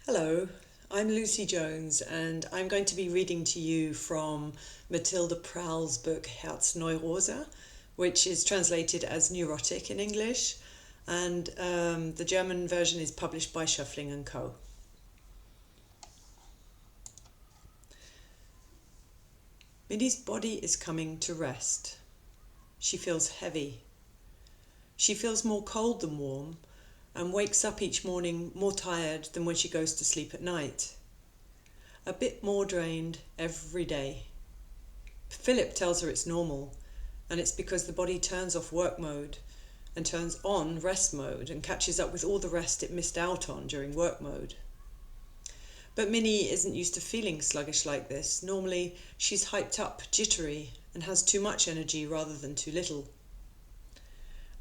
Hello, I'm Lucy Jones and I'm going to be reading to you from Mathilda Prall's book Herzneurosen, which is translated as Neurotic in English, and the German version is published by Shuffling and Co. Minnie's body is coming to rest. She feels heavy. She feels more cold than warm, and wakes up each morning more tired than when she goes to sleep at night. A bit more drained every day. Philip tells her it's normal, and it's because the body turns off work mode and turns on rest mode and catches up with all the rest it missed out on during work mode. But Minnie isn't used to feeling sluggish like this. Normally, she's hyped up, jittery, and has too much energy rather than too little.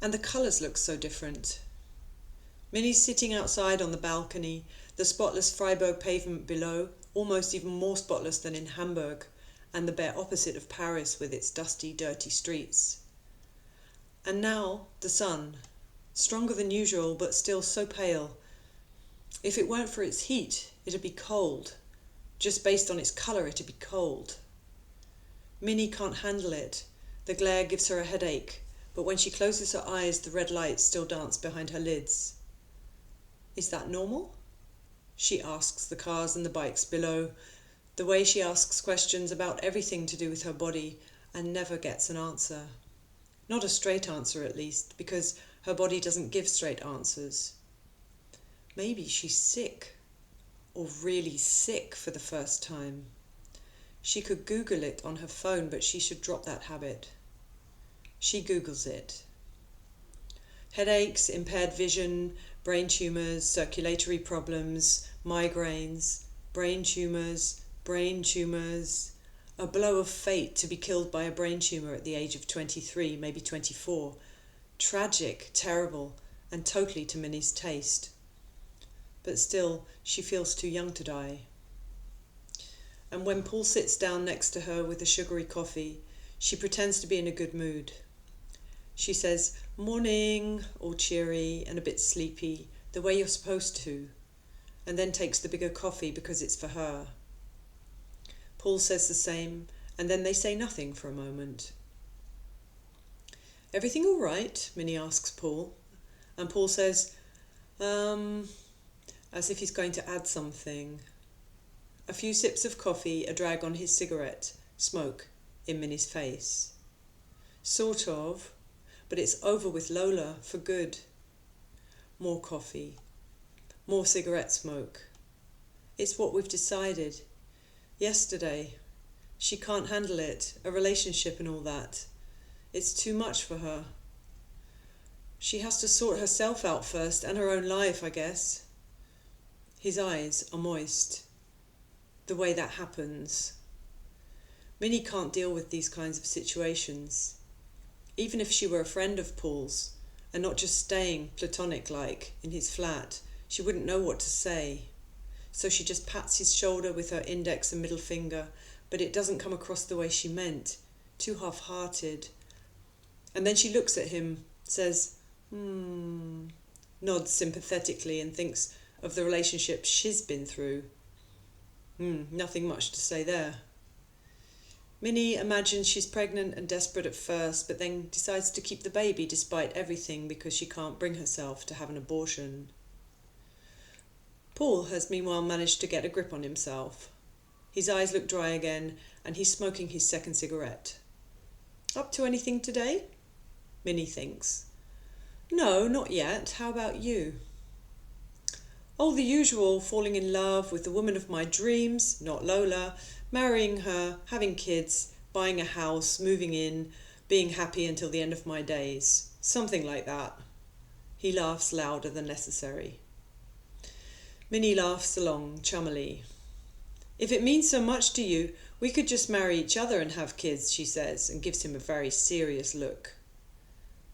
And the colours look so different. Minnie's sitting outside on the balcony, the spotless Freiburg pavement below, almost even more spotless than in Hamburg, and the bare opposite of Paris with its dusty, dirty streets. And now the sun, stronger than usual but still so pale. If it weren't for its heat, it'd be cold. Just based on its colour, it'd be cold. Minnie can't handle it. The glare gives her a headache, but when she closes her eyes, the red lights still dance behind her lids. Is that normal? She asks the cars and the bikes below, the way she asks questions about everything to do with her body and never gets an answer. Not a straight answer, at least, because her body doesn't give straight answers. Maybe she's sick, or really sick for the first time. She could Google it on her phone, but she should drop that habit. She Googles it. Headaches, impaired vision, brain tumours, circulatory problems, migraines, brain tumours, a blow of fate to be killed by a brain tumour at the age of 23, maybe 24. Tragic, terrible, and totally to Minnie's taste. But still, she feels too young to die. And when Paul sits down next to her with a sugary coffee, she pretends to be in a good mood. She says, "Morning," all cheery and a bit sleepy, the way you're supposed to, and then takes the bigger coffee because it's for her. Paul says the same, and then they say nothing for a moment. "Everything all right?" Minnie asks Paul, and Paul says, as if he's going to add something. A few sips of coffee, a drag on his cigarette, smoke in Minnie's face. Sort of. But it's over with Lola, for good. More coffee. More cigarette smoke. It's what we've decided. Yesterday. She can't handle it, a relationship and all that. It's too much for her. She has to sort herself out first, and her own life, I guess. His eyes are moist. The way that happens. Minnie can't deal with these kinds of situations. Even if she were a friend of Paul's, and not just staying platonic-like in his flat, she wouldn't know what to say. So she just pats his shoulder with her index and middle finger, but it doesn't come across the way she meant, too half-hearted. And then she looks at him, says, nods sympathetically and thinks of the relationship she's been through. Nothing much to say there. Minnie imagines she's pregnant and desperate at first, but then decides to keep the baby despite everything because she can't bring herself to have an abortion. Paul has meanwhile managed to get a grip on himself. His eyes look dry again, and he's smoking his second cigarette. Up to anything today? Minnie thinks. No, not yet. How about you? Oh, the usual, falling in love with the woman of my dreams, not Lola, marrying her, having kids, buying a house, moving in, being happy until the end of my days. Something like that. He laughs louder than necessary. Minnie laughs along, chummily. If it means so much to you, we could just marry each other and have kids, she says, and gives him a very serious look.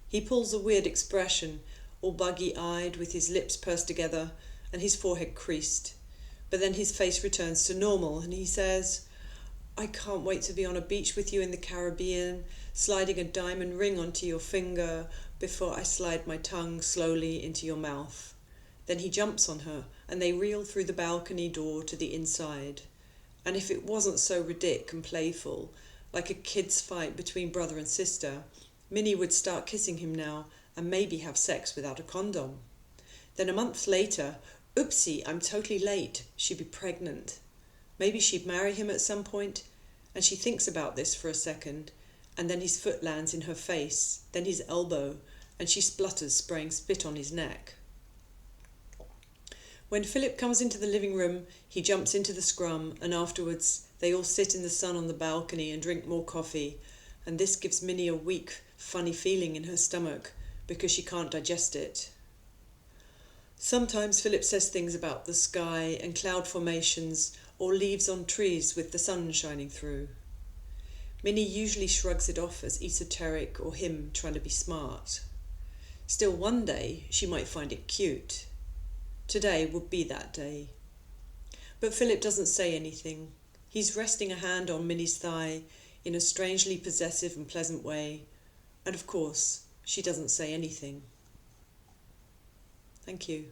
He pulls a weird expression, all buggy-eyed, with his lips pursed together and his forehead creased. But then his face returns to normal, and he says, I can't wait to be on a beach with you in the Caribbean, sliding a diamond ring onto your finger before I slide my tongue slowly into your mouth. Then he jumps on her, and they reel through the balcony door to the inside. And if it wasn't so ridiculous and playful, like a kid's fight between brother and sister, Minnie would start kissing him now and maybe have sex without a condom. Then a month later, oopsie, I'm totally late, she'd be pregnant. Maybe she'd marry him at some point, and she thinks about this for a second, and then his foot lands in her face, then his elbow, and she splutters, spraying spit on his neck. When Philip comes into the living room, he jumps into the scrum, and afterwards they all sit in the sun on the balcony and drink more coffee, and this gives Minnie a weak, funny feeling in her stomach because she can't digest it. Sometimes Philip says things about the sky and cloud formations or leaves on trees with the sun shining through. Minnie usually shrugs it off as esoteric or him trying to be smart. Still, one day she might find it cute. Today would be that day. But Philip doesn't say anything. He's resting a hand on Minnie's thigh in a strangely possessive and pleasant way, and of course, she doesn't say anything. Thank you.